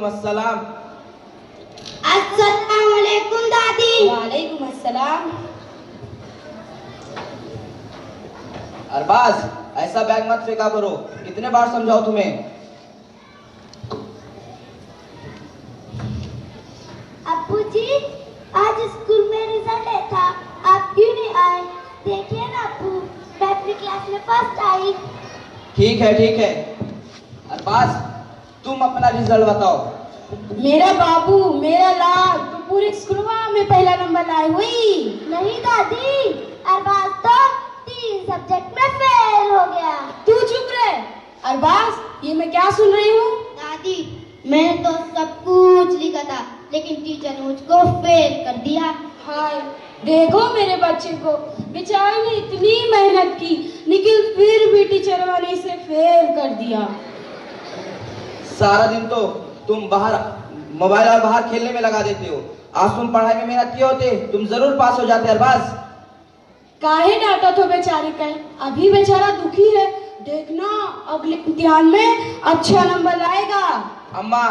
वालेकुम अस्सलाम। अस्सलाम वालेकुम दादी। वालेकुम अस्सलाम। अरबाज, ऐसा बैग मत फेंका करो, कितने बार समझाओ तुम्हें। अब्बू जी, आज स्कूल में रिजल्ट है था, आप क्यों नहीं आए? देखिए ना अब्बू, मैं अपनी क्लास में फर्स्ट आई। ठीक है। अरबाज, तुम अपना रिजल्ट बताओ। मेरा बाबू, मेरा लाल, तो पूरे स्कूल में पहला नंबर लाई हुई। नहीं दादी, अरबाज तो 3 सब्जेक्ट में फेल हो गया। तू चुप रहे। अरबाज, ये मैं क्या सुन रही हूँ? दादी, मैंने तो सब कुछ लिखा था, लेकिन टीचर ने मुझको फेल कर दिया। हाय, देखो मेरे बच्चे को, बेचारे ने इतनी मेहनत की, लेकिन फिर भी टीचर वाले इसे फेल कर दिया। सारा दिन तो तुम बाहर मोबाइल और बाहर खेलने में लगा देते हो। आज तुम पढ़ाई में मेहनत किए होते, तुम जरूर पास हो जाते। अरबाज, काहे डांटा तो बेचारे का, अभी बेचारा दुखी है, देखना अगले इम्तिहान में अच्छा नंबर लाएगा। अम्मा,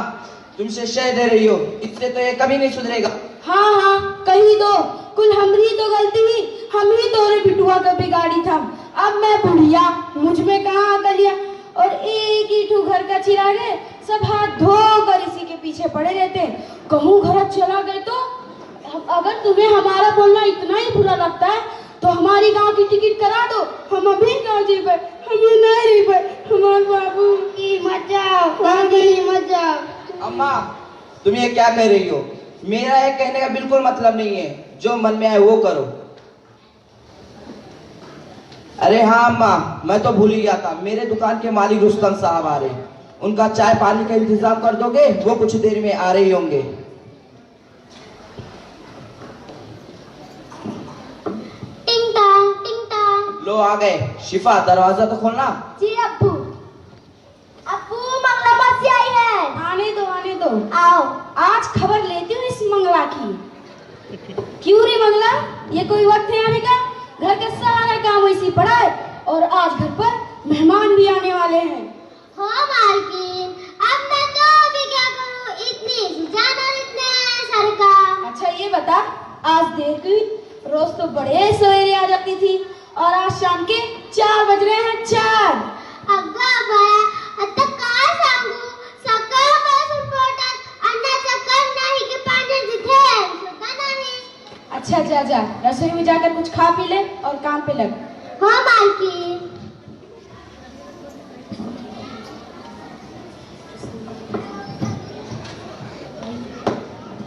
तुमसे शय दे रही हो, इससे तो ये कभी नहीं सुधरेगा। हाँ, कही दो, कुल हमारी तो गलती हुई, हम ही तोरे बिटुआ का बिगाड़ी था। अब मैं बुढ़िया, मुझ में कहाँ अकलिया, और एक ही ठू घर का चिराग है, सब हाथ धोकर इसी के पीछे पड़े रहते। कहूँ घर चला गए तो अगर तुम्हें हमारा बोलना इतना ही बुरा लगता है तो हमारी गांव की टिकट करा दो, हम अभी गाँव जीवे, हमें नहीं रही, हमारे बाबू की मजा। अम्मा, तुम ये क्या कह रही हो? मेरा ये कहने का बिल्कुल मतलब नहीं है, जो मन में आए वो करो। अरे हाँ अम्मा, मैं तो भूल ही गया था, मेरे दुकान के मालिक रुस्तम साहब आ रहे हैं। उनका चाय पानी का इंतजाम कर दोगे? वो कुछ देर में आ रहे होंगे। टिंग टांग। लो आ गए। शिफा, दरवाजा तो खोलना। जी अब्बू। अब्बू, मंगला मौसी आई है। आने दो। आओ। आज खबर लेती हूँ इस मंगला की। क्यों रे मंगला, ये कोई वक्त है आने का? घर का सारा काम वैसी पड़ा है, और आज घर पर मेहमान भी आने वाले हैं। हाँ मालकिन, अब मैं तो भी क्या करूँ, इतनी ज्यादा इतने सारे काम। अच्छा ये बता, आज देर हुई, रोज तो बड़े सवेरे आ जाती थी, और आज शाम के 4 बज रहे हैं। 4 अग्गा भया, आता काय सांगू, सकाळपासून पोटात अन्नाचा कण नाही की पाण्याची थेंब सुद्धा नाही। अच्छा जा रसोई में जाकर कुछ खा पी ले और काम पे लग। हाँ मालकिन।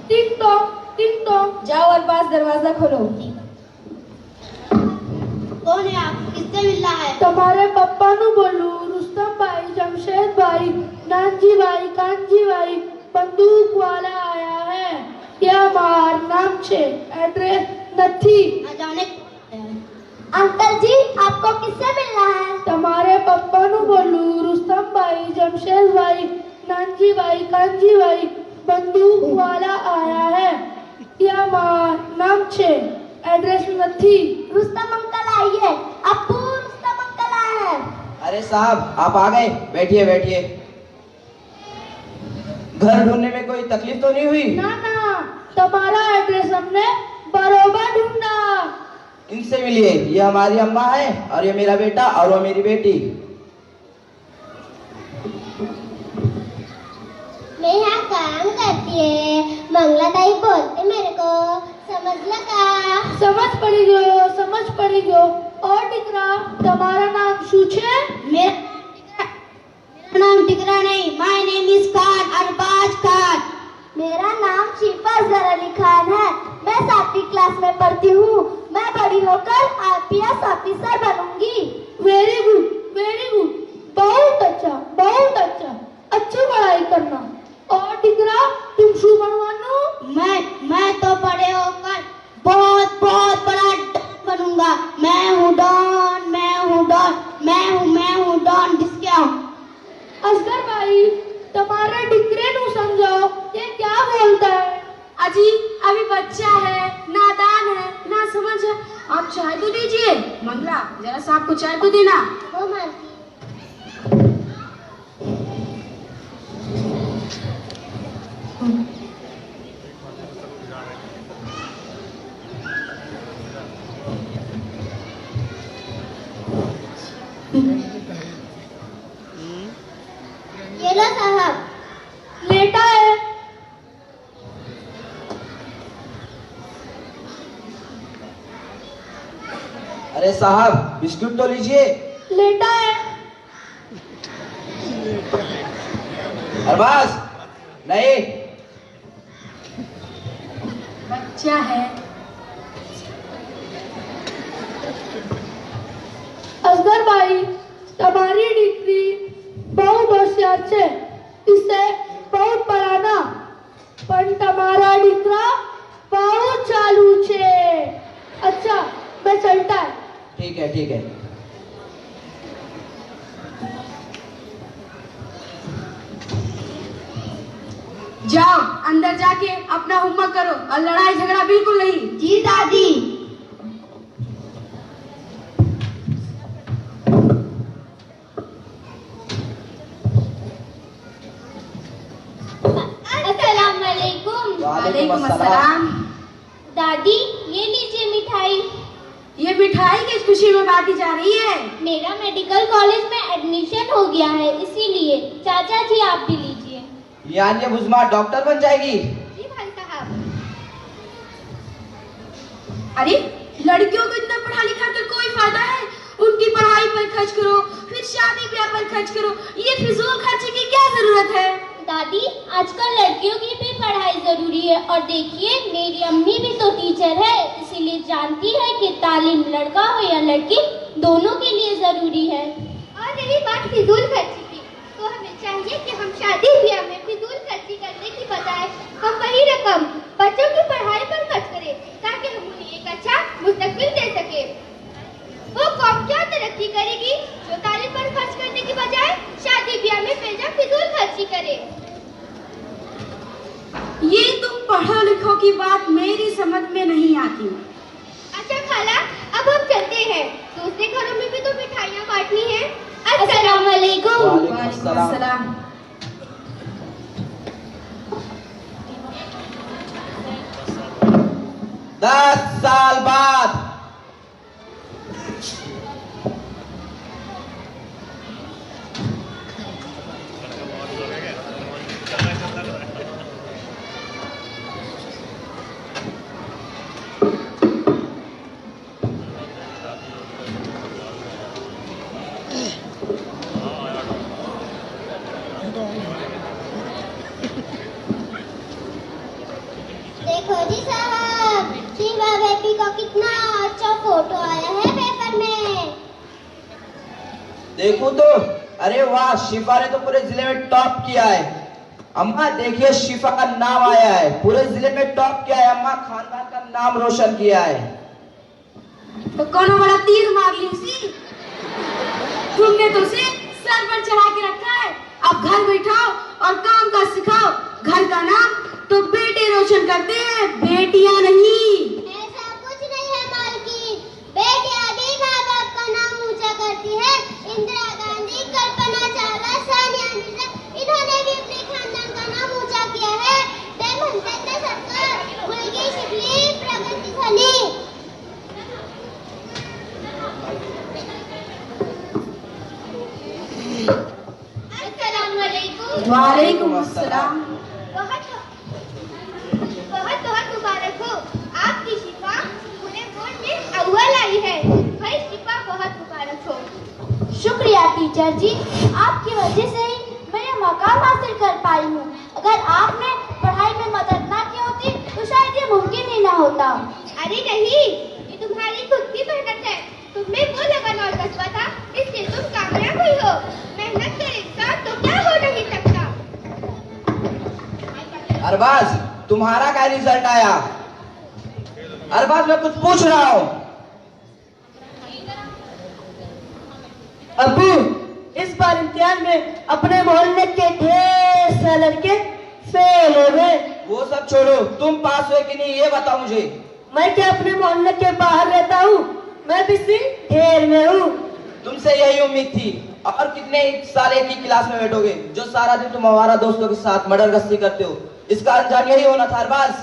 टिंग टोंग, जाओ और पास दरवाजा खोलो। कौन है आप, किससे मिलना है? तुम्हारे पप्पा नु बोलू, रुस्तम भाई, जमशेद भाई, नानजी भाई, कानजी भाई, बंदूक वाला आया है। क्या मार नाम छे, एड्रेस नथी। न जाने। अंकल जी, आपको किससे मिलना है? तुम्हारे पप्पा नु बोलू, रुस्तम भाई, जमशेद भाई, नानजी भाई, कानजी भाई, बंदूक वाला आया है। क्या मार नाम छे, एड्रेस नथी। रुस्तम अंकल आइए। अब्बू, रुस्तम अंकल आए हैं। अरे साहब, आप आ गए, बैठिए। घर ढूंढने में कोई तकलीफ तो नहीं हुई? ना, तुम्हारा एड्रेस हमने बरोबर ढूंढा। इनसे मिलिए, ये हमारी अम्मा है, और ये मेरा बेटा, और वो मेरी बेटी। मैं यहाँ काम करती है, मंगला ताई बोलते मेरे को, समझ लगा? समझ पड़ी गयो। और टिकरा, तुम्हारा नाम सूछे? मेरा नाम टिकरा नहीं, my name is Khan, Arbaaz Khan. मेरा नाम शिफा जहरा अली खान है। मैं 7वीं क्लास में पढ़ती हूँ। मैं बड़ी होकर आईपीएस ऑफिसर बनूंगी। Very good. बहुत अच्छा। अच्छी पढ़ाई करना। और टिकरा, तुम शू बनवानो? मैं तो बड़े होकर बहुत बड़ा डॉन बनूंगा। मैं हूँ डॉन, जिसके असगर भाई, तुम्हारे टिकरे नु समझाओ, ये क्या बोलता है? अजी, अभी बच्चा है, नादान है, ना समझ है। आप चाय तो दीजिए। मंगला, जरा साहब को चाय तो देना। वो मालकिन। ये लो साहब। लेटा है। अरे साहब बिस्कुट तो लीजिए। लेटा है। अरबाज नहीं। बच्चा है। असगर भाई તમારી દીકરી બહુ હોશિયાર છે, इसे बहुत पढ़ाना, પણ તમારા દીકરા બહુ ચાલુ છે। अच्छा मैं चलता है। ठीक है ठीक है। जाओ अंदर जाके अपना होमवर्क करो और लड़ाई झगड़ा बिल्कुल नहीं। जी दादी। अस्सलाम वालेकुम। वालेकुम अस्सलाम। दादी ये लीजिए मिठाई। ये मिठाई किस खुशी में बांटी जा रही है? मेरा मेडिकल कॉलेज में एडमिशन हो गया है, इसीलिए। चाचा जी आप भी लीजिए। यानी बुजमा डॉक्टर बन जाएगी। जी भाई साहब। अरे लड़कियों को इतना पढ़ा लिखा कर कोई फायदा है? उनकी पढ़ाई पर खर्च करो, फिर शादी ब्याह पर खर्च करो, ये फिजूल खर्चे की क्या जरूरत है? दादी आजकल लड़कियों की भी पढ़ाई जरूरी है, और देखिए मेरी अम्मी भी तो टीचर है, इसीलिए जानती है कि तालीम लड़का हो या लड़की दोनों के लिए जरूरी है। और रही बात फिजूल खर्ची की, तो हमें चाहिए कि हम शादी ब्याह में फिजूल खर्ची करने की बजाय हम वही रकम बच्चों की पढ़ाई पर खर्च करें, ताकि हम उन्हें एक अच्छा मुस्तकबिल दे सके। वो कौम क्या तरक्की करेगी जो तालीम पर खर्च करने की बजाय शादी ब्याह में बेजा फिजूल खर्ची करे। ये तुम पढ़ो लिखो की बात मेरी समझ में नहीं आती। अच्छा खाला अब हम चलते हैं, दूसरे घरों में भी तो मिठाइयाँ बांटनी है। अस्सलाम वालेकुम। वालेकुम अस्सलाम। 10 साल बाद देखो जी साहब, शिवा बेबी का कितना अच्छा फोटो आया है पेपर में। देखो तो। अरे वाह, शिफा ने तो पूरे जिले में टॉप किया है। अम्मा देखिए शिफा का नाम आया है, पूरे जिले में टॉप किया है। अम्मा खानदान का नाम रोशन किया है। तो कौन बड़ा तीर मार ली सी? तुमने तो उसे सर पर चढ़ा के रखा है। अब घर बैठाओ और काम का सिखाओ। घर का नाम तो बेटे रोशन करते हैं, बेटियां नहीं। ऐसा कुछ नहीं है मालकिन, बेटियां भी माँ बाप का नाम ऊंचा करती है। इंदिरा गांधी, कल्पना चावला, सानिया मिर्जा, इन्होंने भी अपने खानदान का नाम ऊंचा किया है। ते म्हणते ते सरकार मुलगी शिकली प्रगती झाली। अस्सलाम वालेकुम। वालेकुम अस्सलाम। बहुत बहुत मुबारक हो, आपकी शिफा पूरे बोर्ड में अव्वल आई है। भाई शिफा बहुत मुबारक हो। शुक्रिया टीचर जी, आपकी वजह से ही मैं ये मकाम हासिल कर पाई हूँ। अगर आपने पढ़ाई में मदद ना की होती तो शायद ये मुमकिन ही ना होता। अरे नहीं, ये तुम्हारी खुद की मेहनत है। तुम्हें वो लगन और जज्बा था, इसलिए तुम कामयाब हुई हो। मेहनत के साथ तो क्या हो नहीं सकता। अरबाज तुम्हारा क्या रिजल्ट आया? अरबाज मैं कुछ पूछ रहा हूँ। अबू, इस बार इम्तिहान में अपने मोहल्ले के ढेर सारे लड़के फेल हो गए। वो सब छोड़ो, तुम पास हुए कि नहीं ये बताओ मुझे। मैं क्या अपने मोहल्ले के बाहर रहता हूँ? मैं भी इसी ढेर में हूँ। तुमसे यही उम्मीद थी। और कितने साल एक ही क्लास में बैठोगे जो सारा दिन तुम हमारा दोस्तों के साथ मर्डर गश्ती करते हो। इसका अंजाम यही होना था अरबाज।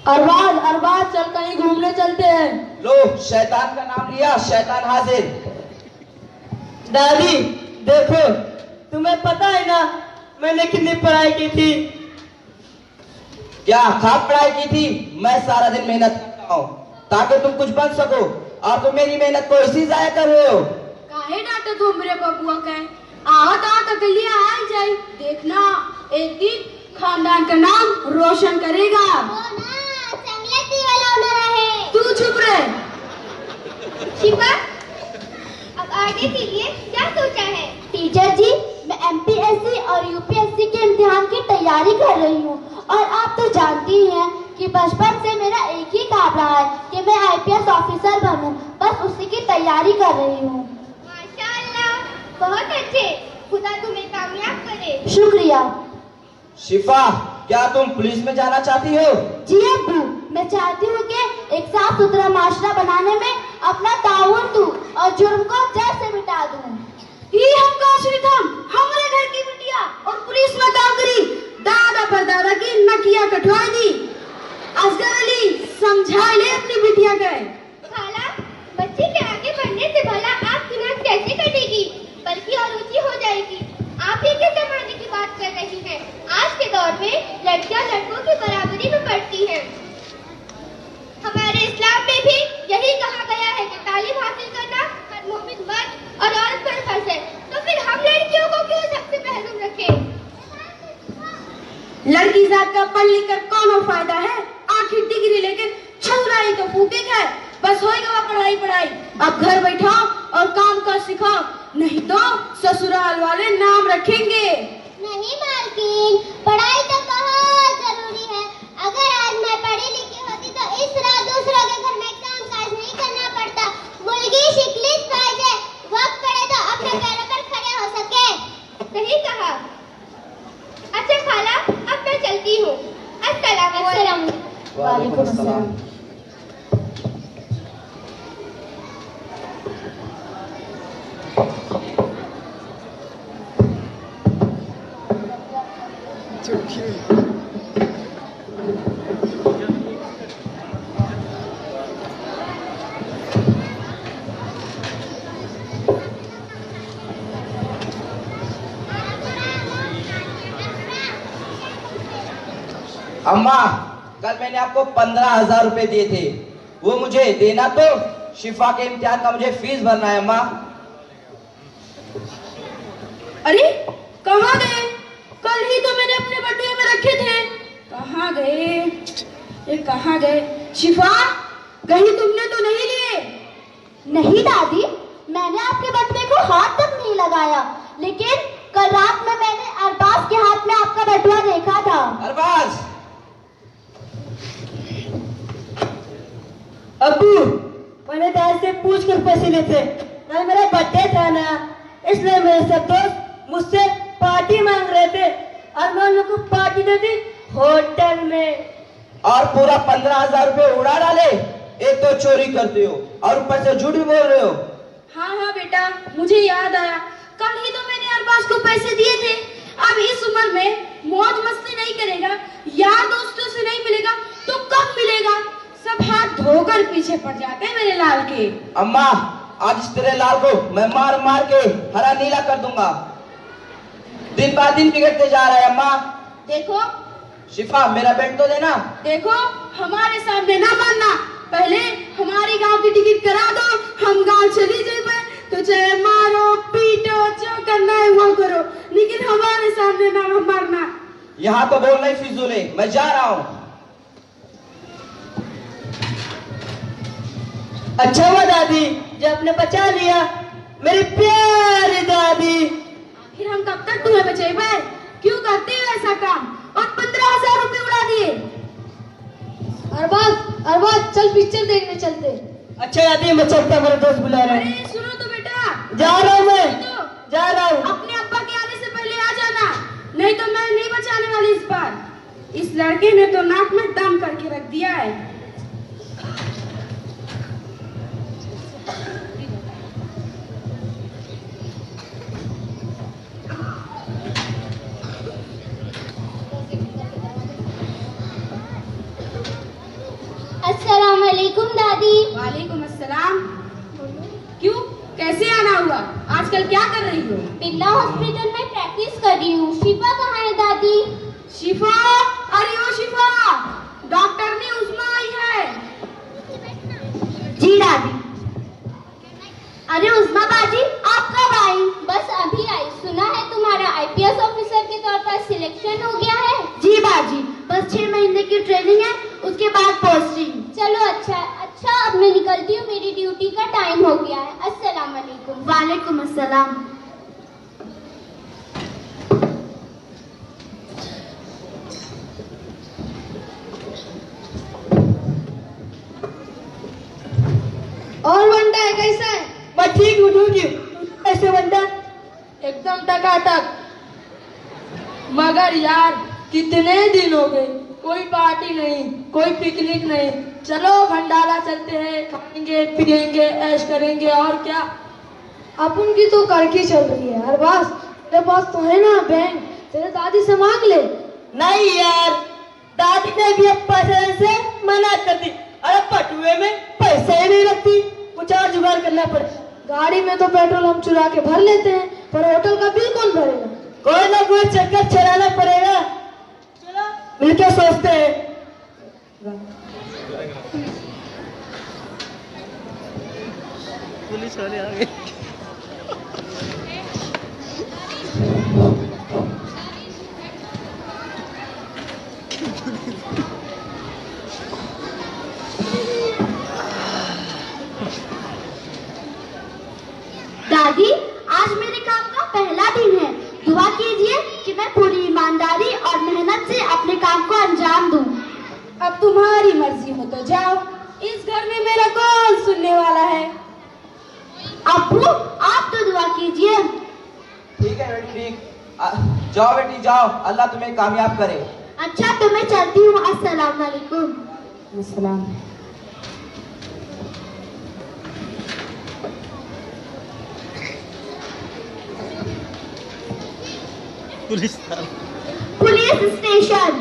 अरबाज अरबाज चल कहीं घूमने चलते हैं। लो शैतान का नाम लिया, शैतान हाजिर। दादी देखो, तुम्हें पता है ना मैंने कितनी पढ़ाई की थी। क्या खाक पढ़ाई की थी? मैं सारा दिन मेहनत करता हूँ ताकि तुम कुछ बन सको, और तुम मेरी मेहनत को इसी जाया कर रहे हो। काहे डांटे तू मेरे बबुआ के? आहत आहत अकलिया आ जाए, देखना एक दिन खानदान का नाम रोशन करेगा। तू चुप रहे। शिफा, अब आगे के लिए क्या सोचा है? टीचर जी, मैं एमपीएससी और यूपीएससी के इम्तिहान की तैयारी कर रही हूँ, और आप तो जानती ही हैं कि बचपन से मेरा एक ही ख्वाब रहा है कि मैं आईपीएस ऑफिसर बनूं। बस उसी की तैयारी कर रही हूँ। माशाअल्लाह, बहुत अच्छे। खुदा तुम्हें कामयाब करे। शुक्रिया। शिफा, क्या तुम पुलिस में जाना चाहती हो? जी अब्बू, मैं चाहती हूँ कि एक साफ सुथरा माशरा बनाने में अपना ताउन दूं और जुर्म को जड़ से मिटा दूं। ये हम काशरी था, हमारे घर की बिटिया और पुलिस में काम करी, दादा पर दादा की नकिया कटवा दी। असगर अली समझा ले अपनी बिटिया के। खाला, बच्ची के आगे बढ़ने से भला आप गुनाह कैसे कटेगी, बल्कि और ऊंची हो जाएगी। आप ही के जमाने की बात कर रही हैं। आज के दौर में लड़कियां लड़कों की बराबरी में पढ़ती हैं। हमारे इस्लाम में भी यही कहा गया है कि तालीम हासिल करना हर मोमिन मर्द और औरत पर फर्ज है। तो फिर हम लड़कियों को क्यों सबसे महरूम रखें? लड़की जात का पढ़ लिख कर कौन फायदा है? आखिर डिग्री लेकर छुराई तो फूके है, बस होएगा पढ़ाई पढ़ाई। अब घर बैठाओ और काम का सिखाओ, नहीं तो ससुराल वाले नाम रखेंगे। नहीं मालकिन, पढ़ाई तो बहुत जरूरी है। अगर आज मैं पढ़ी लिखी होती तो इस तरह दूसरों के घर में काम काज नहीं करना पड़ता। मुर्गी शिकलिस पाए, वक्त पड़े तो अपने पैरों पर खड़े हो सके। सही कहा। अच्छा खाला, अब मैं चलती हूँ। अस्सलाम वालेकुम। वालेकुम अस्सलाम। अम्मा, कल मैंने आपको 15,000 रुपए दिए थे, वो मुझे देना। तो शिफा के इम्तिहान का मुझे फीस भरना है अम्मा। अरे कहाँ गए? कल ही तो मैंने अपने बटुए में रखे थे। कहाँ गए? ये कहाँ गए? शिफा, कहीं तुमने तो नहीं लिए? नहीं दादी, मैंने आपके बटुए को हाथ तक नहीं लगाया, लेकिन कल रात में मैंने अरबाज के हाथ में आपका बटुआ देखा था। अरबाज! अब्बू, मैंने डैड से पूछ कर पैसे लेते। कल मेरा बर्थडे था ना, इसलिए मेरे सब दोस्त मुझसे पार्टी मांग रहे थे और मैं उन लोग को पार्टी देती होटल में। और पूरा 15,000 रुपए उड़ा डाले। एक तो चोरी करते हो और ऊपर से झूठ भी बोल रहे हो। हाँ हाँ बेटा, मुझे याद आया, कल ही तो मैंने अरबाज को पैसे दिए थे। अब इस उम्र में मौज मस्ती नहीं करेगा, यार दोस्तों से नहीं मिलेगा तो कब मिलेगा? सब हाथ धोकर पीछे पड़ जाते हैं मेरे लाल के। अम्मा, आज इस तेरे लाल को मैं मार मार के हरा नीला कर दूंगा। दिन बाद दिन बिगड़ते जा रहा है अम्मा। देखो शिफा, मेरा बेल्ट तो देना। देखो, हमारे सामने ना मानना, पहले हमारी गांव की टिकट करा दो, हम गांव चली जाए, तो चाहे मारो पीटो जो करना है वो करो, लेकिन हमारे सामने ना मारना। यहाँ तो बोलना ही फिजूल है, मैं जा रहा हूँ। अच्छा हुआ दादी जो आपने बचा लिया, मेरी प्यारी दादी। आखिर हम कब तक तुम्हें बचेबे? क्यों करते हो ऐसा काम? और 15,000 रुपए उड़ा दिए। अरबाज चल पिक्चर देखने चलते। अच्छा दादी, मैं चलता, मेरे दोस्त बुला रहे हैं। अरे सुनो तो बेटा, जा रहा हूँ, मैं तो जा रहा हूँ। अपने अब्बा के आने से पहले आ जाना, नहीं तो मैं नहीं बचाने वाली इस बार। इस लड़के ने तो नाक में दम करके रख दिया है। वालेकुम दादी। वालेकुम अस्सलाम। क्यों, कैसे आना हुआ? आजकल क्या कर रही हो? बिरला हॉस्पिटल में प्रैक्टिस कर रही हूँ। शिफा कहाँ है दादी? शिफा, अरे ओ शिफा, डॉक्टर ने उस्मा आई है। जी दादी। अरे उस्मा बाजी, आप कब आई? बस अभी आई। सुना है तुम्हारा आईपीएस ऑफिसर के तौर पर सिलेक्शन हो गया है? जी बाजी, बस 6 महीने की ट्रेनिंग है, उसके बाद पोस्टिंग। चलो अच्छा अब मैं निकलती हूँ, मेरी ड्यूटी का टाइम हो गया है। अस्सलाम वालेकुम। वालेकुम अस्सलाम। और वंडा है, कैसा है? मैं ठीक हूँ ड्यूटी। कैसे बंदा? एकदम टकाटक। मगर यार कितने दिन हो गए, कोई पार्टी नहीं, कोई पिकनिक नहीं। चलो भंडारा चलते हैं, खाएंगे पिएंगे ऐश करेंगे और क्या। अपन की तो कड़की चल रही है हर बार। तेरे पास तो है ना बैंक, तेरे दादी से मांग ले। नहीं यार, दादी ने भी अब पैसे से मना कर दी। अरे पटुए में पैसे ही नहीं रखती, कुछ और जुगाड़ करना पड़े। गाड़ी में तो पेट्रोल हम चुरा के भर लेते हैं, पर होटल का बिल कौन भरेगा? कोई ना कोई चक्कर चलाना पड़ेगा। चलो मिलकर सोचते हैं। पुलिस वाले आ गए। दादी, आज मेरे काम का पहला दिन है। दुआ कीजिए कि मैं पूरी ईमानदारी और मेहनत से अपने काम को अंजाम दूं। अब तुम्हारी मर्जी हो तो जाओ, इस घर में मेरा कौन सुनने वाला है। अब्बू, आप तो दुआ कीजिए। ठीक है बेटी, ठीक। जाओ बेटी जाओ, अल्लाह तुम्हें कामयाब करे। अच्छा तो मैं चलती हूँ। अस्सलाम वालेकुम। अस्सलाम। Police station.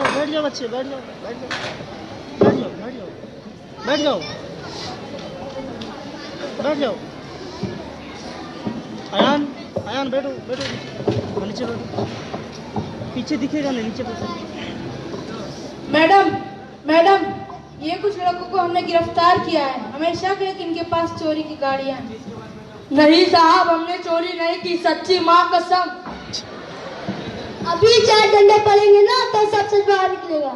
बैठ जाओ बच्चे, बैठ जाओ, बैठ जाओ, बैठ जाओ, बैठ जाओ, बैठ जाओ, बैठ जाओ। अयान, अयान बैठो, बैठो नीचे बैठो। पीछे दिखेगा नहीं, नीचे बैठो। मैडम, मैडम, ये कुछ लोगों को हमने गिरफ्तार किया है। हमें शक है कि इनके पास चोरी की गाड़ियां हैं। नहीं साहब, हमने चोरी नहीं की, सच्ची माँ कसम। अभी 4 डंडे पड़ेंगे ना तो सब सच बाहर निकलेगा।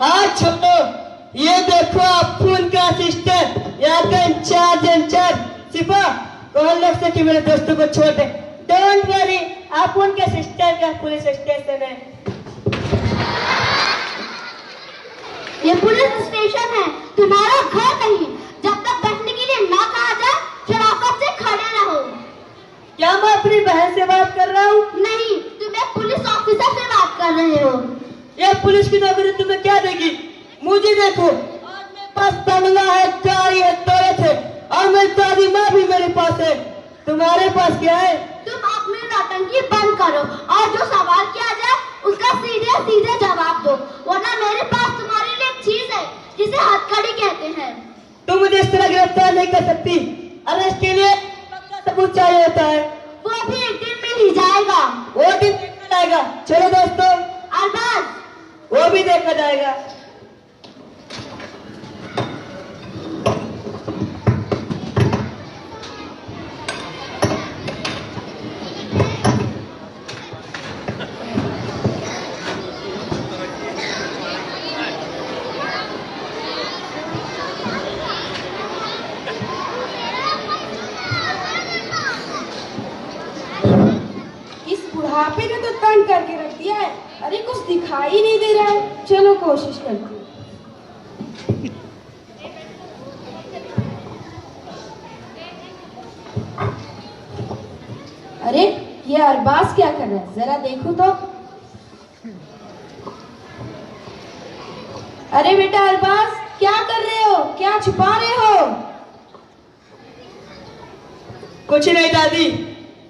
हाँ छोटो, ये देखो अप्पू उनका असिस्टेंट, यहाँ का इंचार्ज सिपा। कौन लोग से कि मेरे दोस्तों को छोड़ दे। डोंट वरी, आप उनके सिस्टर का पुलिस स्टेशन है। ये पुलिस स्टेशन है, तुम्हारा घर नहीं। जब तक बैठने के लिए ना कहा जाए, शराफत से खड़े रहो। क्या मैं अपनी बहन से बात कर रहा हूँ? नहीं, तुम एक पुलिस ऑफिसर से बात कर रहे हो। ये पुलिस की नौकरी तुम्हें क्या देगी? मुझे देखो, आज मेरे पास बंगला है, गाड़ी है, दौलत है, और मेरी दादी माँ भी मेरे पास है। तुम्हारे पास क्या है? तुम अपनी नौटंकी बंद करो और जो सवाल किया जाए उसका सीधे सीधे जवाब दो, वरना मेरे पास तुम्हारे लिए एक चीज है जिसे हथकड़ी कहते हैं। तुम मुझे इस तरह गिरफ्तार नहीं कर सकती। अरेस्ट के लिए पक्का सबूत चाहिए होता है। वो भी एक दिन मिल ही जाएगा। वो दिन देखा जाएगा। चलो दोस्तों, अरबाज, वो भी देखा जाएगा। बुढ़ापे ने तो तंग करके रख दिया है। अरे कुछ दिखाई नहीं दे रहा है। चलो कोशिश करते हैं। अरे ये अरबाज क्या कर रहा है, जरा देखो तो। अरे बेटा अरबाज, क्या कर रहे हो? क्या छुपा रहे हो? कुछ नहीं दादी,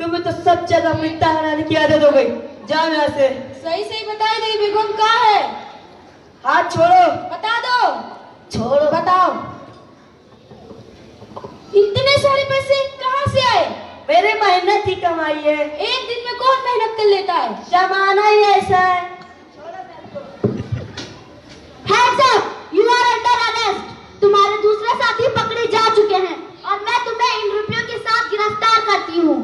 तुम्हें तो सब जगह मिट्टा हराने की आदत हो गई। जाओ यहाँ से। सही सही बताए, तेरी बेगम कहाँ है? हाथ छोड़ो। बता दो। छोड़ो। बताओ। इतने सारे पैसे कहाँ से आए? मेरे मेहनत ही कमाई है। एक दिन में कौन मेहनत कर लेता है? जमाना ही ऐसा है। Hands up! You are under arrest. तुम्हारे दूसरे साथी पकड़े जा चुके हैं और मैं तुम्हें इन रुपयों के साथ गिरफ्तार करती हूँ।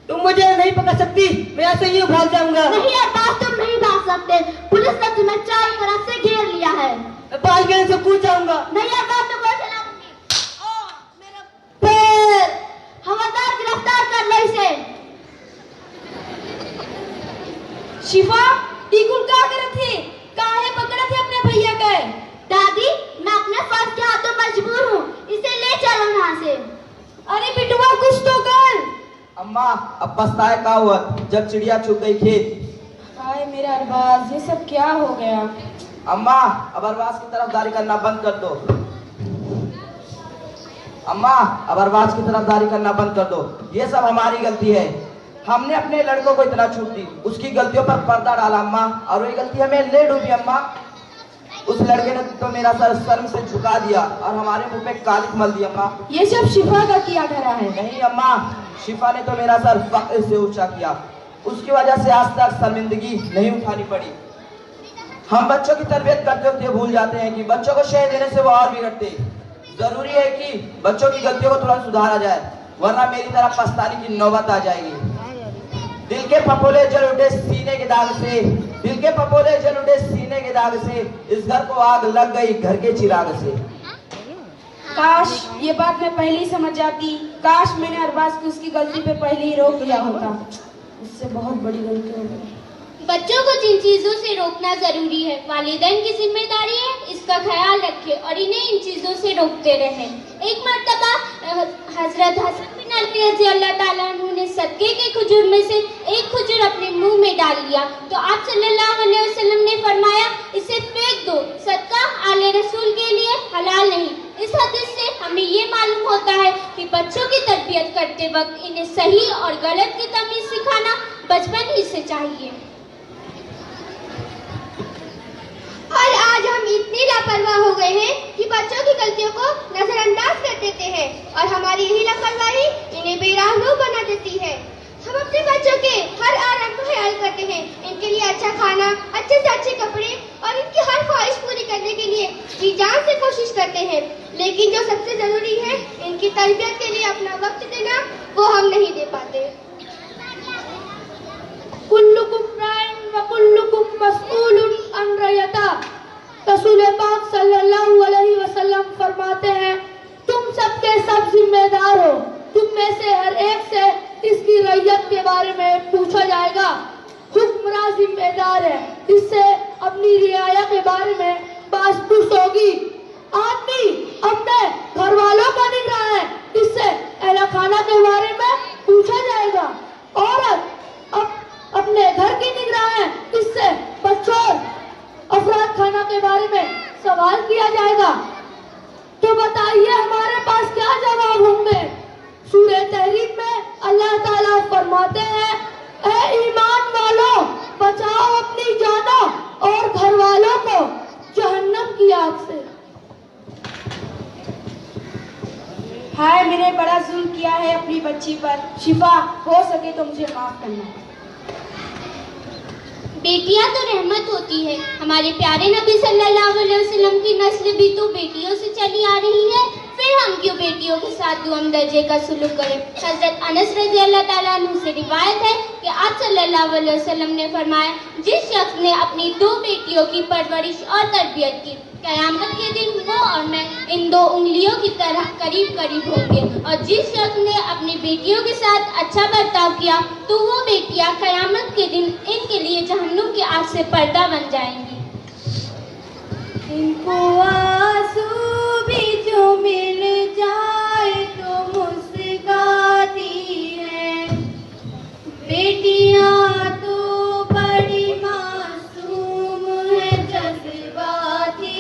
तुम मुझे नहीं पकड़ सकती, मैं यहाँ से यूँ भाग जाऊंगा। नहीं अरबाज, तुम नहीं भाग सकते। पुलिस ने तुम्हें चारों तरफ से घेर लिया है। मैं बालकनी से कूद जाऊंगा। नहीं अरबाज, मैं गोली चला दूंगी। मेरा पैर! हवलदार, गिरफ्तार कर लो इसे। शिफा, टिकुल क्या करे थे? काहे पकड़े थे अपने भैया के? दादी, मैं अपने फर्ज के हाथों मजबूर हूँ, इसे ले चलो यहाँ से। अरे बिटुआ, कुछ तो कर। अम्मा, अब पछताए का हुआ जब चिड़िया चुग गई खेत। हाय मेरा अरबाज, ये सब क्या हो गया? अम्मा, अब अरबाज की तरफदारी करना बंद कर दो। अम्मा, अब अरबाज की तरफदारी करना बंद कर दो। ये सब हमारी गलती है। हमने अपने लड़कों को इतना छूट दी, उसकी गलतियों पर पर्दा डाला अम्मा, और वही गलती हमें ले डूबी अम्मा। उस लड़के ने तो मेरा सर शर्म से झुका दिया और हमारे मुंह पे कालिक मल दी अम्मा। ये सब शिफा का किया धरा है। नहीं अम्मा, शिफा ने तो मेरा सर फख्र से ऊंचा किया। उसकी वजह से आज तक शर्मिंदगी नहीं उठानी पड़ी। हम बच्चों की तरबियत करते हुए भूल जाते हैं कि बच्चों को शह देने से वो और बिगड़ते। जरूरी है कि बच्चों की गलतियों को तुरंत सुधारा जाए, वरना मेरी तरह पछताने की नौबत आ जाएगी। दिल के पपोले जल उठे सीने के दाग से, दिल के पपोले जल उठे सीने के दाग से, इस घर को आग लग गई घर के चिराग से। काश ये बात मैं पहले ही समझ जाती। काश मैंने अरबाज को उसकी गलती पे पहले ही रोक दिया होता। इससे बहुत बड़ी गलती हो गई। बच्चों को जिन चीजों से रोकना जरूरी है, वालिदैन की जिम्मेदारी है इसका ख्याल रखें और इन्हें इन चीजों से रोकते रहें। एक मर्तबा हजरत हसन बिन अली रज़ी अल्लाह ताला अन्हु ने सदके के खजूर में से एक खजूर अपने मुंह में डाल लिया तो आप सल्लल्लाहु अलैहि वसल्लम ने फरमाया, इसे फेंक दो, सदका आले रसूल के लिए हलाल नहीं। इस हदीस से हमें ये मालूम होता है कि बच्चों की तरबियत करते वक्त इन्हें सही और गलत की तमीज सिखाना बचपन ही से चाहिए। और आज हम इतनी लापरवाह हो गए हैं कि बच्चों की गलतियों को नजरअंदाज कर देते हैं और हमारी यही लापरवाही इन्हें बेराहनुमा बना देती है। हम अपने बच्चों के हर आराम को ख्याल करते हैं, इनके लिए अच्छा खाना, अच्छे से अच्छे कपड़े और इनकी हर ख्वाहिश पूरी करने के लिए जी जान से कोशिश करते हैं, लेकिन जो सबसे जरूरी है इनकी तरबियत के लिए अपना वक्त देना, वो हम नहीं दे पाते। कुल्लुकुम राइन व कुल्लुकुम मस्ऊलुन अन रयता। रसूल पाक सल्लल्लाहु अलैहि वसल्लम फरमाते हैं, तुम सबके सब जिम्मेदार हो। तुम में से हर एक से इसकी रैयत के बारे में पूछा जाएगा। हुक्मरान जिम्मेदार है, इससे अपनी रियाया के बारे में बासपुस होगी। आदमी अपने घर वालों का निगरान है, इससे अहले खाना के बारे में पूछा जाएगा। औरत अपने घर की निगरान है, इससे बच्चों अफराद खाना के बारे में सवाल किया जाएगा। तो बताइए हमारे पास क्या जवाब होंगे? सूरह तहरीम में अल्लाह ताला फरमाते हैं, ऐ ईमान वालों, बचाओ अपनी जानों और घर वालों को जहन्नम की आग से। हाय मैंने बड़ा जुल्म किया है अपनी बच्ची पर। शिफा, हो सके तो मुझे माफ करना। बेटियां तो रहमत होती है। हमारे प्यारे नबी सल्लल्लाहु अलैहि वसल्लम की नस्ल भी तो बेटियों से चली आ रही है, फिर हम क्यों बेटियों के साथ दुम दर्जे का सुलूक करें? हजरत अनस रज़ी अल्लाह ताला अन्हु से रिवायत है कि आप सल्लल्लाहु अलैहि वसल्लम ने फरमाया, जिस शख्स ने अपनी 2 बेटियों की परवरिश और तरबियत की, क़यामत के दिन वो और मैं इन 2 उंगलियों की तरह करीब करीब होंगे। और जिस शख्स ने अपनी बेटियों के साथ अच्छा बर्ताव किया तो वो बेटियां क़यामत के दिन इनके लिए जहन्नुम की आग से पर्दा बन जाएंगी। इनको आंसू भी जो मिल जाए तो मुस्कुराती है, बेटियां तो बड़ी मासूम है, जज्बाती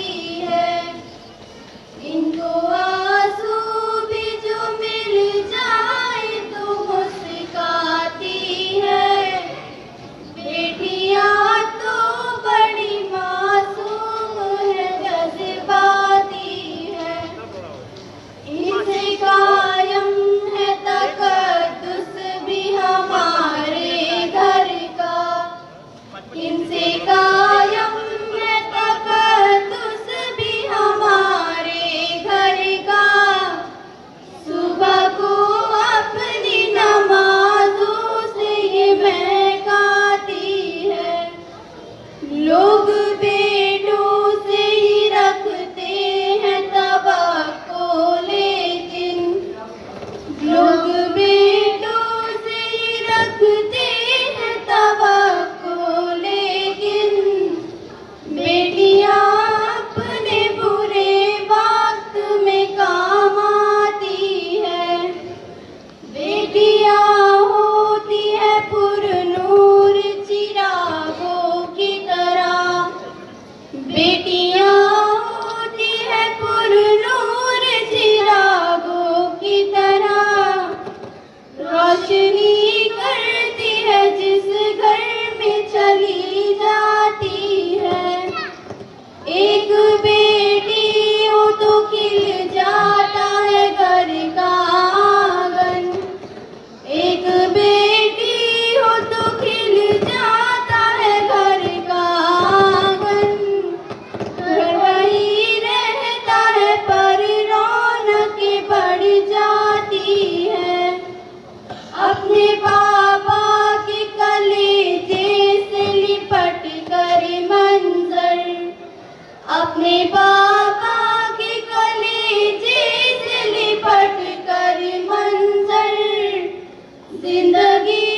अपने पापा के कलेजे से लिपट कर मंजर जिंदगी